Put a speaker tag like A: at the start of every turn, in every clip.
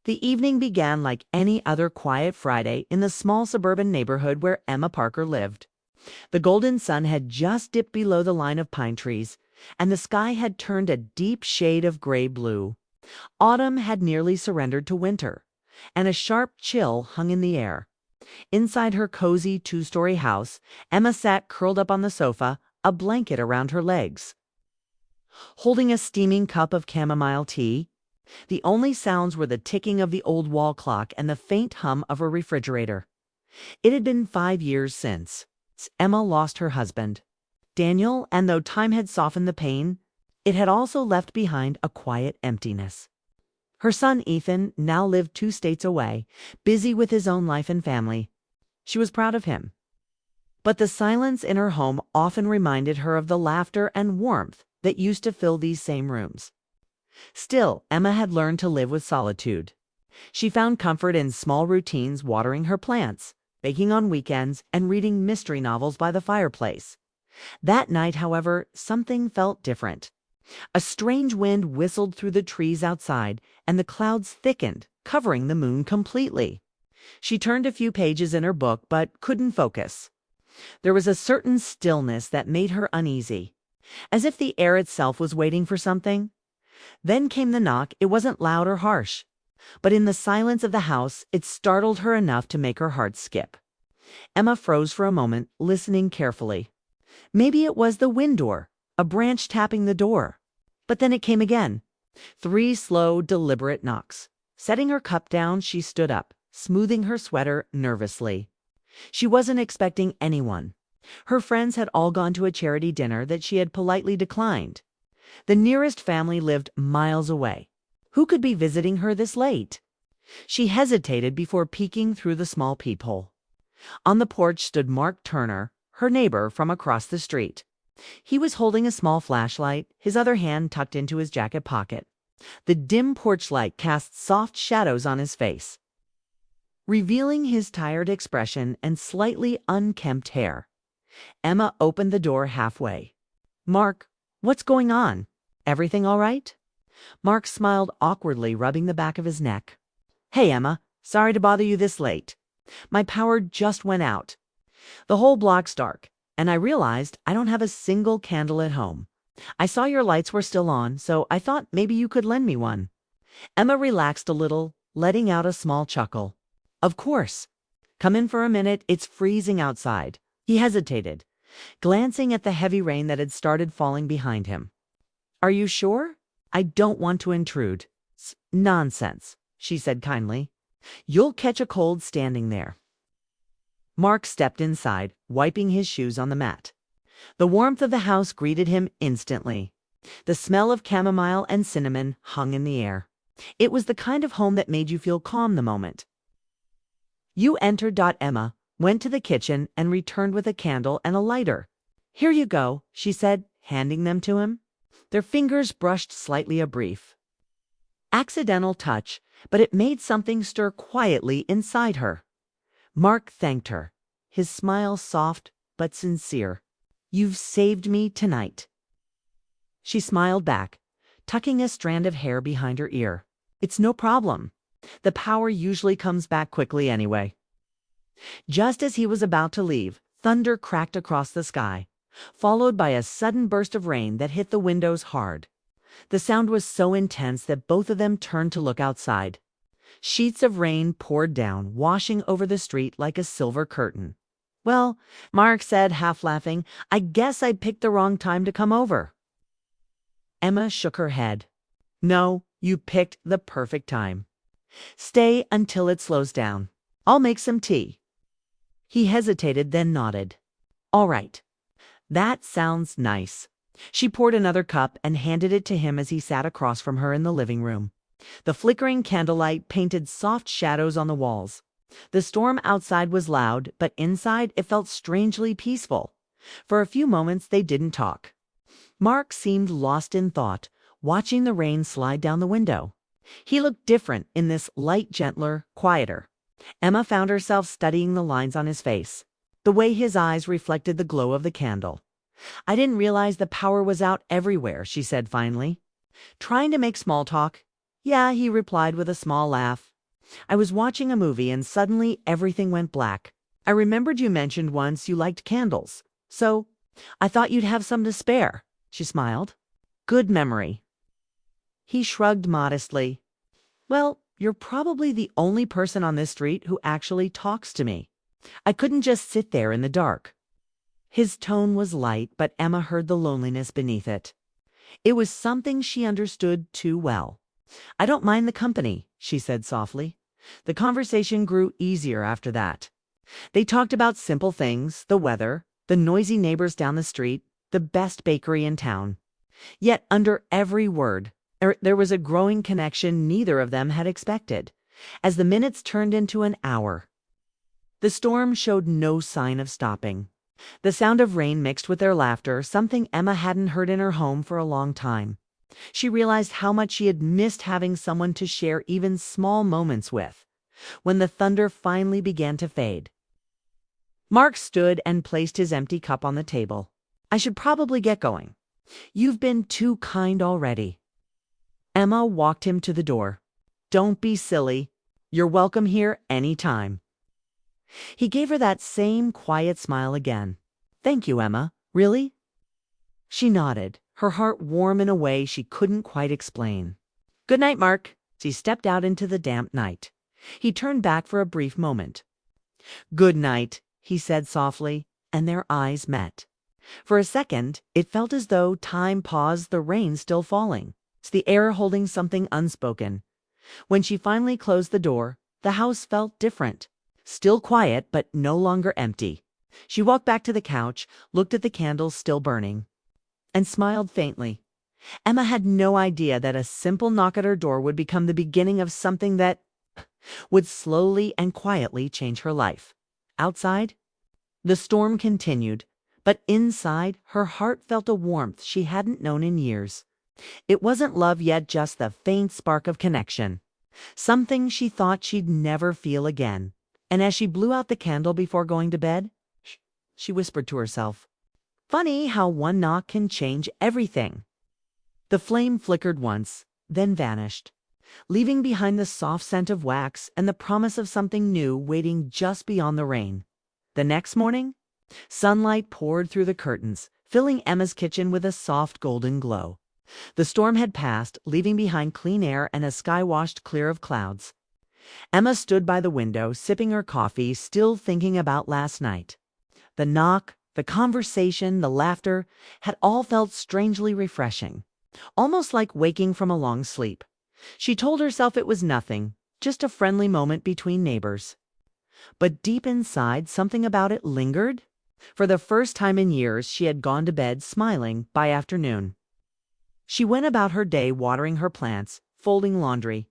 A: The evening began like any other quiet Friday in the small suburban neighborhood where Emma Parker lived. The golden sun had just dipped below the line of pine trees, and the sky had turned a deep shade of gray-blue. Autumn had nearly surrendered to winter, and a sharp chill hung in the air. Inside her cozy two-story house, Emma sat curled up on the sofa, a blanket around her legs. Holding a steaming cup of chamomile tea, the only sounds were the ticking of the old wall clock and the faint hum of a refrigerator. It had been 5 years since Emma lost her husband, Daniel, and though time had softened the pain, it had also left behind a quiet emptiness. Her son Ethan now lived 2 states away, busy with his own life and family. She was proud of him. But the silence in her home often reminded her of the laughter and warmth that used to fill these same rooms. Still, Emma had learned to live with solitude. She found comfort in small routines, watering her plants, baking on weekends, and reading mystery novels by the fireplace. That night, however, something felt different. A strange wind whistled through the trees outside, and the clouds thickened, covering the moon completely. She turned a few pages in her book, but couldn't focus. There was a certain stillness that made her uneasy, as if the air itself was waiting for something. Then came the knock. It wasn't loud or harsh, but in the silence of the house, it startled her enough to make her heart skip. Emma froze for a moment, listening carefully. Maybe it was the wind door, a branch tapping the door. But then it came again. 3 slow, deliberate knocks. Setting her cup down, she stood up, smoothing her sweater nervously. She wasn't expecting anyone. Her friends had all gone to a charity dinner that she had politely declined. The nearest family lived miles away. Who could be visiting her this late? She hesitated before peeking through the small peephole. On the porch stood Mark Turner, her neighbor from across the street. He was holding a small flashlight, his other hand tucked into his jacket pocket. The dim porch light cast soft shadows on his face, revealing his tired expression and slightly unkempt hair. Emma opened the door halfway. "Mark, what's going on? Everything all right?" Mark smiled awkwardly, rubbing the back of his neck. "Hey, Emma, sorry to bother you this late. My power just went out. The whole block's dark, and I realized I don't have a single candle at home. I saw your lights were still on, so I thought maybe you could lend me one." Emma relaxed a little, letting out a small chuckle. "Of course. Come in for a minute. It's freezing outside." He hesitated, glancing at the heavy rain that had started falling behind him. "Are you sure? I don't want to intrude." "Nonsense," she said kindly. "You'll catch a cold standing there." Mark stepped inside, wiping his shoes on the mat. The warmth of the house greeted him instantly. The smell of chamomile and cinnamon hung in the air. It was the kind of home that made you feel calm the moment you entered. Emma went to the kitchen and returned with a candle and a lighter. "Here you go," she said, handing them to him. Their fingers brushed slightly, a brief, accidental touch, but it made something stir quietly inside her. Mark thanked her, his smile soft but sincere. "You've saved me tonight." She smiled back, tucking a strand of hair behind her ear. "It's no problem. The power usually comes back quickly anyway." Just as he was about to leave, thunder cracked across the sky, followed by a sudden burst of rain that hit the windows hard. The sound was so intense that both of them turned to look outside. Sheets of rain poured down, washing over the street like a silver curtain. "Well," Mark said, half laughing, "I guess I picked the wrong time to come over." Emma shook her head. "No, you picked the perfect time. Stay until it slows down. I'll make some tea." He hesitated, then nodded. "All right. That sounds nice." She poured another cup and handed it to him as he sat across from her in the living room. The flickering candlelight painted soft shadows on the walls. The storm outside was loud, but inside it felt strangely peaceful. For a few moments they didn't talk. Mark seemed lost in thought, watching the rain slide down the window. He looked different in this light, gentler, quieter. Emma found herself studying the lines on his face, the way his eyes reflected the glow of the candle. "I didn't realize the power was out everywhere," she said finally. "Trying to make small talk?" "Yeah," he replied with a small laugh. I was watching a movie and suddenly everything went black. I remembered you mentioned once you liked candles, so I thought you'd have some to spare." She smiled. "Good memory." He shrugged modestly. "Well, you're probably the only person on this street who actually talks to me. I couldn't just sit there in the dark." His tone was light, but Emma heard the loneliness beneath it. It was something she understood too well. "I don't mind the company," she said softly. The conversation grew easier after that. They talked about simple things, the weather, the noisy neighbors down the street, the best bakery in town. Yet under every word, there was a growing connection neither of them had expected. As the minutes turned into an hour, the storm showed no sign of stopping. The sound of rain mixed with their laughter, something Emma hadn't heard in her home for a long time. She realized how much she had missed having someone to share even small moments with. When the thunder finally began to fade, Mark stood and placed his empty cup on the table. "I should probably get going. You've been too kind already." Emma walked him to the door. "Don't be silly. You're welcome here any time." He gave her that same quiet smile again. "Thank you, Emma. Really?" She nodded, her heart warm in a way she couldn't quite explain. "Good night, Mark." She stepped out into the damp night. He turned back for a brief moment. "Good night," he said softly, and their eyes met. For a second, it felt as though time paused, the rain still falling, the air holding something unspoken. When she finally closed the door, the house felt different. Still quiet, but no longer empty. She walked back to the couch, looked at the candles still burning, and smiled faintly. Emma had no idea that a simple knock at her door would become the beginning of something that would slowly and quietly change her life. Outside, the storm continued, but inside, her heart felt a warmth she hadn't known in years. It wasn't love yet, just the faint spark of connection. Something she thought she'd never feel again. And as she blew out the candle before going to bed, she whispered to herself, "Funny how one knock can change everything." The flame flickered once, then vanished, leaving behind the soft scent of wax and the promise of something new waiting just beyond the rain. The next morning, sunlight poured through the curtains, filling Emma's kitchen with a soft golden glow. The storm had passed, leaving behind clean air and a sky washed clear of clouds. Emma stood by the window, sipping her coffee, still thinking about last night. The knock, the conversation, the laughter had all felt strangely refreshing, almost like waking from a long sleep. She told herself it was nothing, just a friendly moment between neighbors. But deep inside, something about it lingered. For the first time in years, she had gone to bed smiling by afternoon. She went about her day watering her plants, folding laundry,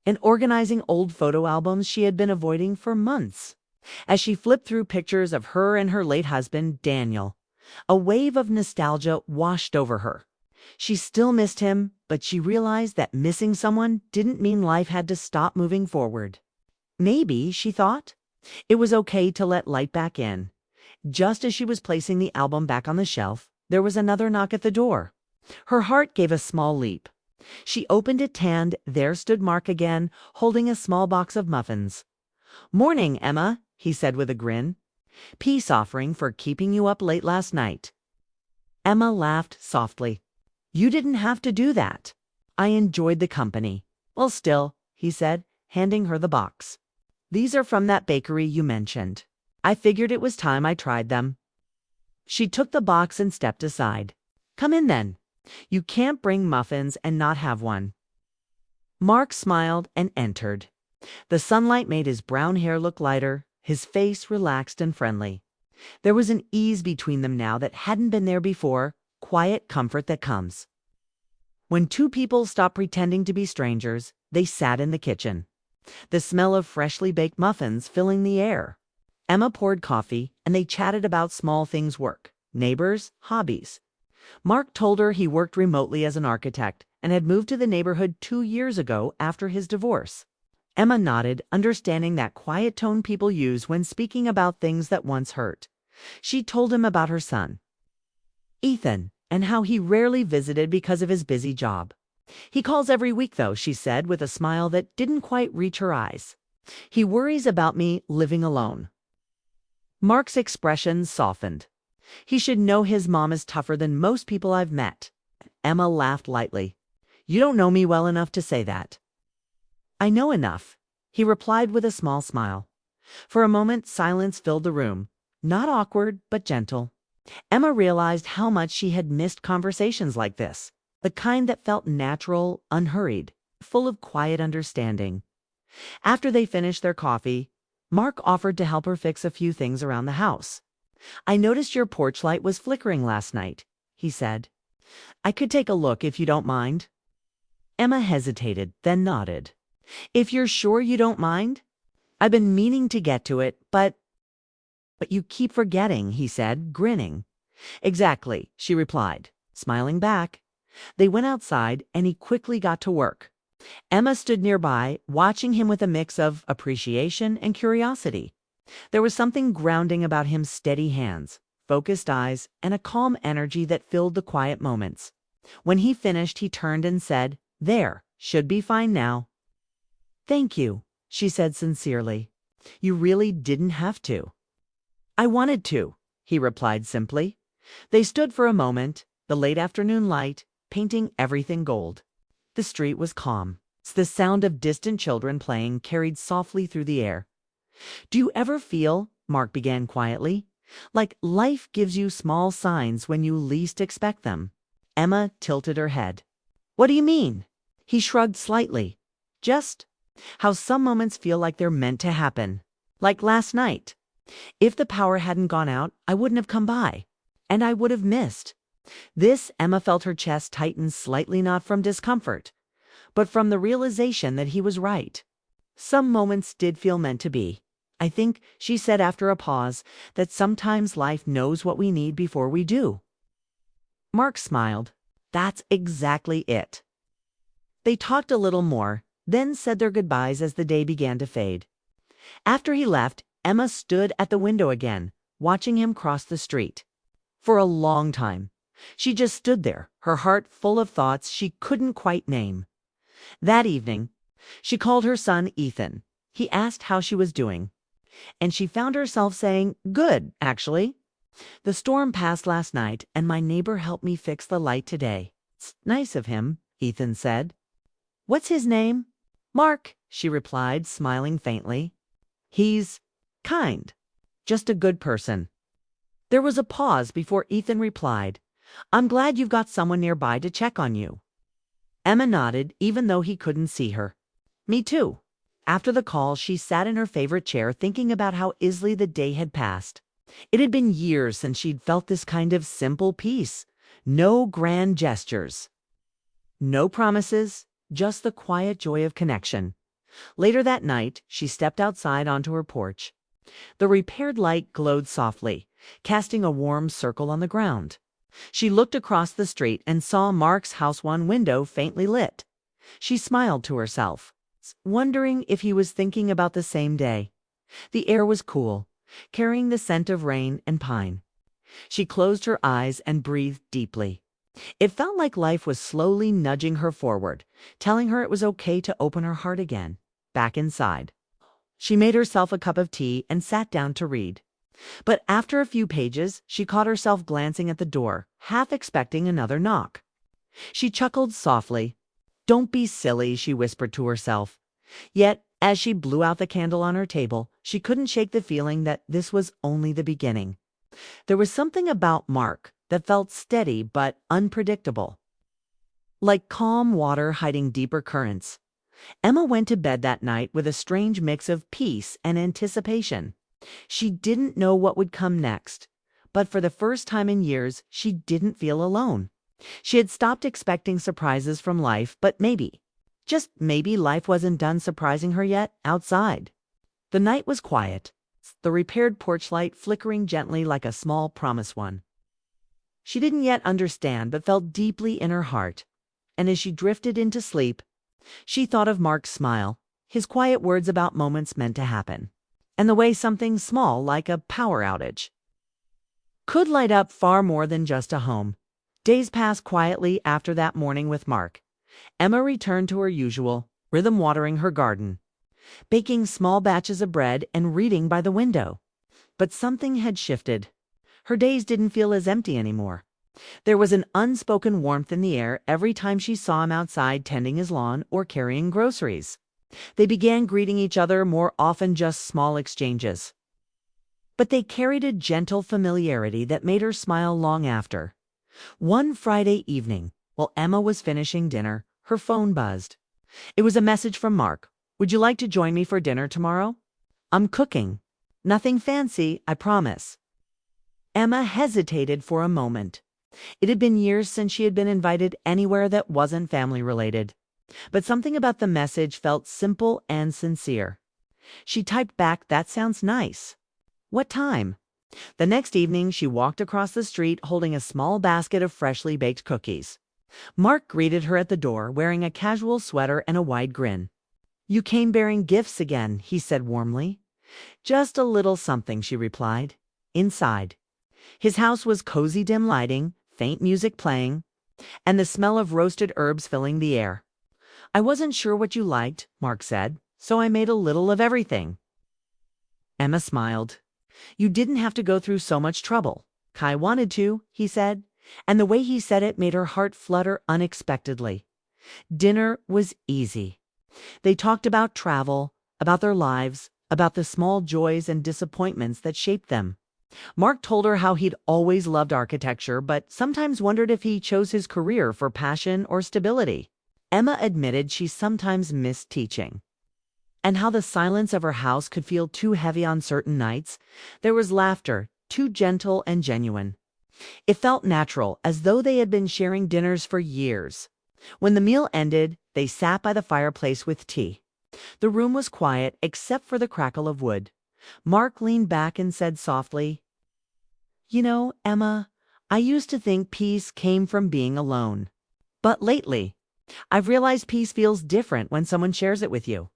A: and organizing old photo albums she had been avoiding for months. As she flipped through pictures of her and her late husband, Daniel, a wave of nostalgia washed over her. She still missed him, but she realized that missing someone didn't mean life had to stop moving forward. Maybe, she thought, it was okay to let light back in. Just as she was placing the album back on the shelf, there was another knock at the door. Her heart gave a small leap. She opened it, and there stood Mark again, holding a small box of muffins. "Morning, Emma," he said with a grin. "Peace offering for keeping you up late last night." Emma laughed softly. "You didn't have to do that. I enjoyed the company." "Well, still," he said, handing her the box. "These are from that bakery you mentioned. I figured it was time I tried them." She took the box and stepped aside. "Come in then. You can't bring muffins and not have one." Mark smiled and entered. The sunlight made his brown hair look lighter, his face relaxed and friendly. There was an ease between them now that hadn't been there before, quiet comfort that comes when two people stop pretending to be strangers. They sat in the kitchen, the smell of freshly baked muffins filling the air. Emma poured coffee, and they chatted about small things: work, neighbors, hobbies. Mark told her he worked remotely as an architect and had moved to the neighborhood 2 years ago after his divorce. Emma nodded, understanding that quiet tone people use when speaking about things that once hurt. She told him about her son, Ethan, and how he rarely visited because of his busy job. He calls every week, though, she said with a smile that didn't quite reach her eyes. He worries about me living alone. Mark's expression softened. He should know his mom is tougher than most people I've met. Emma laughed lightly. You don't know me well enough to say that. I know enough, he replied with a small smile. For a moment, silence filled the room. Not awkward, but gentle. Emma realized how much she had missed conversations like this, the kind that felt natural, unhurried, full of quiet understanding. After they finished their coffee, Mark offered to help her fix a few things around the house. I noticed your porch light was flickering last night, he said. I could take a look if you don't mind. Emma hesitated, then nodded. If you're sure you don't mind? I've been meaning to get to it, but you keep forgetting, he said, grinning. Exactly, she replied, smiling back. They went outside, and he quickly got to work. Emma stood nearby, watching him with a mix of appreciation and curiosity. There was something grounding about his steady hands, focused eyes, and a calm energy that filled the quiet moments. When he finished, he turned and said, There, should be fine now. Thank you, she said sincerely. You really didn't have to. I wanted to, he replied simply. They stood for a moment, the late afternoon light painting everything gold. The street was calm. The sound of distant children playing carried softly through the air. Do you ever feel, Mark began quietly, like life gives you small signs when you least expect them? Emma tilted her head. What do you mean? He shrugged slightly. Just how some moments feel like they're meant to happen. Like last night. If the power hadn't gone out, I wouldn't have come by. And I would have missed. This, Emma felt her chest tighten slightly, not from discomfort, but from the realization that he was right. Some moments did feel meant to be. I think, she said after a pause, that sometimes life knows what we need before we do. Mark smiled. That's exactly it. They talked a little more, then said their goodbyes as the day began to fade. After he left, Emma stood at the window again, watching him cross the street. For a long time, she just stood there, her heart full of thoughts she couldn't quite name. That evening, she called her son Ethan. He asked how she was doing, and she found herself saying, Good, actually. The storm passed last night, and my neighbor helped me fix the light today. It's nice of him, Ethan said. What's his name? Mark, she replied, smiling faintly. He's kind, just a good person. There was a pause before Ethan replied, I'm glad you've got someone nearby to check on you. Emma nodded, even though he couldn't see her. Me too. After the call, she sat in her favorite chair thinking about how easily the day had passed. It had been years since she'd felt this kind of simple peace. No grand gestures. No promises, just the quiet joy of connection. Later that night, she stepped outside onto her porch. The repaired light glowed softly, casting a warm circle on the ground. She looked across the street and saw Mark's house one window faintly lit. She smiled to herself, wondering if he was thinking about the same day. The air was cool, carrying the scent of rain and pine. She closed her eyes and breathed deeply. It felt like life was slowly nudging her forward, telling her it was okay to open her heart again, back inside. She made herself a cup of tea and sat down to read. But after a few pages, she caught herself glancing at the door, half expecting another knock. She chuckled softly. Don't be silly, she whispered to herself. Yet, as she blew out the candle on her table, she couldn't shake the feeling that this was only the beginning. There was something about Mark that felt steady but unpredictable, like calm water hiding deeper currents. Emma went to bed that night with a strange mix of peace and anticipation. She didn't know what would come next, but for the first time in years, she didn't feel alone. She had stopped expecting surprises from life, but maybe, just maybe, life wasn't done surprising her yet outside. The night was quiet, the repaired porch light flickering gently like a small promise one. She didn't yet understand, but felt deeply in her heart. And as she drifted into sleep, she thought of Mark's smile, his quiet words about moments meant to happen, and the way something small like a power outage could light up far more than just a home. Days passed quietly after that morning with Mark. Emma returned to her usual rhythm, watering her garden, baking small batches of bread, and reading by the window. But something had shifted. Her days didn't feel as empty anymore. There was an unspoken warmth in the air every time she saw him outside tending his lawn or carrying groceries. They began greeting each other more often, just small exchanges. But they carried a gentle familiarity that made her smile long after. One Friday evening, while Emma was finishing dinner, her phone buzzed. It was a message from Mark. "Would you like to join me for dinner tomorrow?" "I'm cooking. Nothing fancy, I promise." Emma hesitated for a moment. It had been years since she had been invited anywhere that wasn't family-related. But something about the message felt simple and sincere. She typed back, "That sounds nice. What time?" The next evening, she walked across the street holding a small basket of freshly baked cookies. Mark greeted her at the door, wearing a casual sweater and a wide grin. "You came bearing gifts again," he said warmly. "Just a little something," she replied. Inside, his house was cozy, dim lighting, faint music playing, and the smell of roasted herbs filling the air. "I wasn't sure what you liked," Mark said, "so I made a little of everything." Emma smiled. "You didn't have to go through so much trouble." "Kai wanted to," he said, and the way he said it made her heart flutter unexpectedly. Dinner was easy. They talked about travel, about their lives, about the small joys and disappointments that shaped them. Mark told her how he'd always loved architecture, but sometimes wondered if he chose his career for passion or stability. Emma admitted she sometimes missed teaching, and how the silence of her house could feel too heavy on certain nights. There was laughter, too gentle and genuine. It felt natural, as though they had been sharing dinners for years. When the meal ended, they sat by the fireplace with tea. The room was quiet, except for the crackle of wood. Mark leaned back and said softly, "You know, Emma, I used to think peace came from being alone. But lately, I've realized peace feels different when someone shares it with you."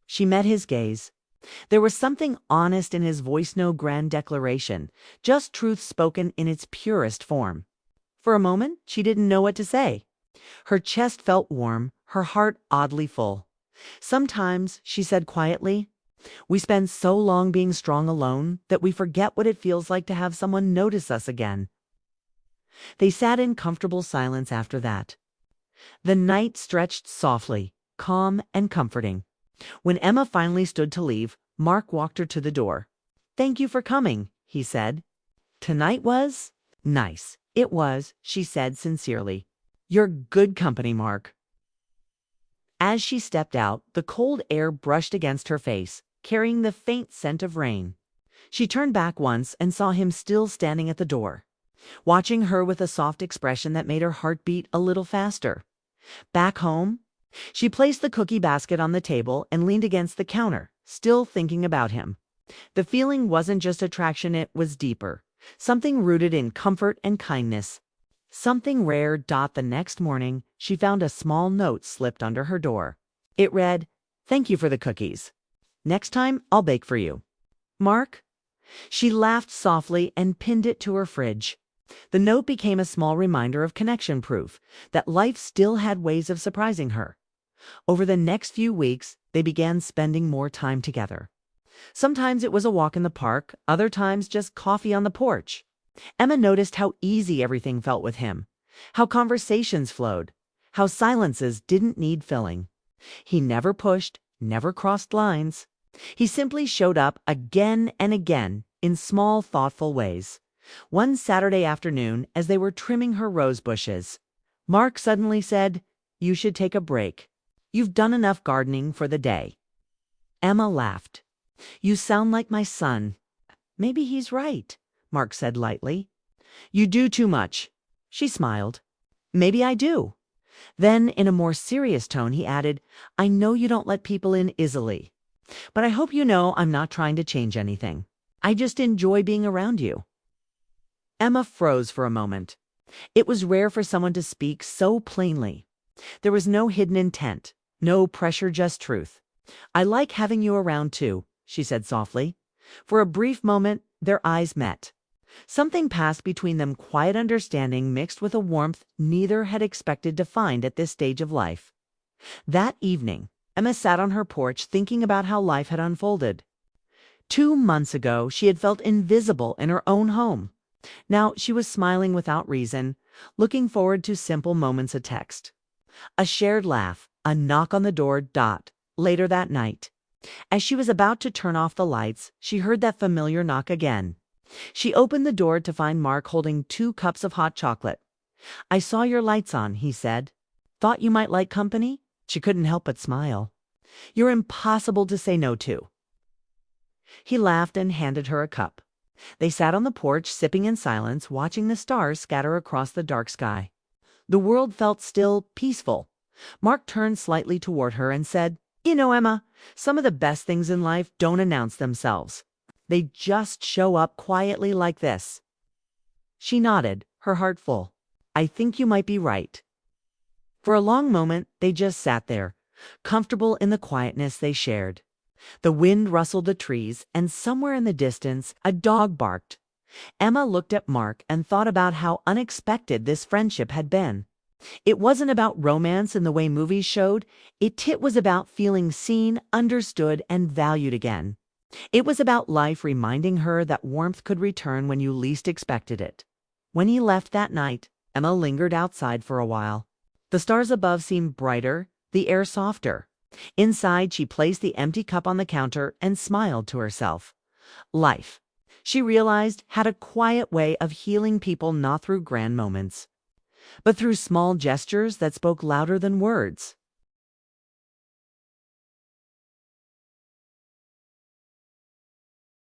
A: She met his gaze. There was something honest in his voice, no grand declaration, just truth spoken in its purest form. For a moment, she didn't know what to say. Her chest felt warm, her heart oddly full. "Sometimes," she said quietly, "we spend so long being strong alone that we forget what it feels like to have someone notice us again." They sat in comfortable silence after that. The night stretched softly, calm and comforting. When Emma finally stood to leave, Mark walked her to the door. "Thank you for coming," he said. "Tonight was nice." "It was," she said sincerely. "You're good company, Mark." As she stepped out, the cold air brushed against her face, carrying the faint scent of rain. She turned back once and saw him still standing at the door, watching her with a soft expression that made her heart beat a little faster. Back home, she placed the cookie basket on the table and leaned against the counter, still thinking about him. The feeling wasn't just attraction, it was deeper, something rooted in comfort and kindness. Something rare. The next morning, she found a small note slipped under her door. It read, "Thank you for the cookies. Next time, I'll bake for you. Mark." She laughed softly and pinned it to her fridge. The note became a small reminder of connection, proof that life still had ways of surprising her. Over the next few weeks, they began spending more time together. Sometimes it was a walk in the park, other times just coffee on the porch. Emma noticed how easy everything felt with him, how conversations flowed, how silences didn't need filling. He never pushed, never crossed lines. He simply showed up again and again in small, thoughtful ways. One Saturday afternoon, as they were trimming her rose bushes, Mark suddenly said, "You should take a break. You've done enough gardening for the day." Emma laughed. "You sound like my son." "Maybe he's right," Mark said lightly. "You do too much." She smiled. "Maybe I do." Then, in a more serious tone, he added, "I know you don't let people in easily, but I hope you know I'm not trying to change anything. I just enjoy being around you." Emma froze for a moment. It was rare for someone to speak so plainly. There was no hidden intent, no pressure, just truth. "I like having you around too," she said softly. For a brief moment, their eyes met. Something passed between them, quiet understanding mixed with a warmth neither had expected to find at this stage of life. That evening, Emma sat on her porch thinking about how life had unfolded. 2 months ago, she had felt invisible in her own home. Now she was smiling without reason, looking forward to simple moments of text. A shared laugh, a knock on the door. Later that night, as she was about to turn off the lights, she heard that familiar knock again. She opened the door to find Mark holding 2 cups of hot chocolate. "I saw your lights on," he said. "Thought you might like company?" She couldn't help but smile. "You're impossible to say no to." He laughed and handed her a cup. They sat on the porch, sipping in silence, watching the stars scatter across the dark sky. The world felt still, peaceful. Mark turned slightly toward her and said, "You know, Emma, some of the best things in life don't announce themselves. They just show up quietly like this." She nodded, her heart full. "I think you might be right." For a long moment, they just sat there, comfortable in the quietness they shared. The wind rustled the trees, and somewhere in the distance, a dog barked. Emma looked at Mark and thought about how unexpected this friendship had been. It wasn't about romance in the way movies showed. It was about feeling seen, understood, and valued again. It was about life reminding her that warmth could return when you least expected it. When he left that night, Emma lingered outside for a while. The stars above seemed brighter, the air softer. Inside, she placed the empty cup on the counter and smiled to herself. Life, she realized, had a quiet way of healing people, not through grand moments, but through small gestures that spoke louder than words.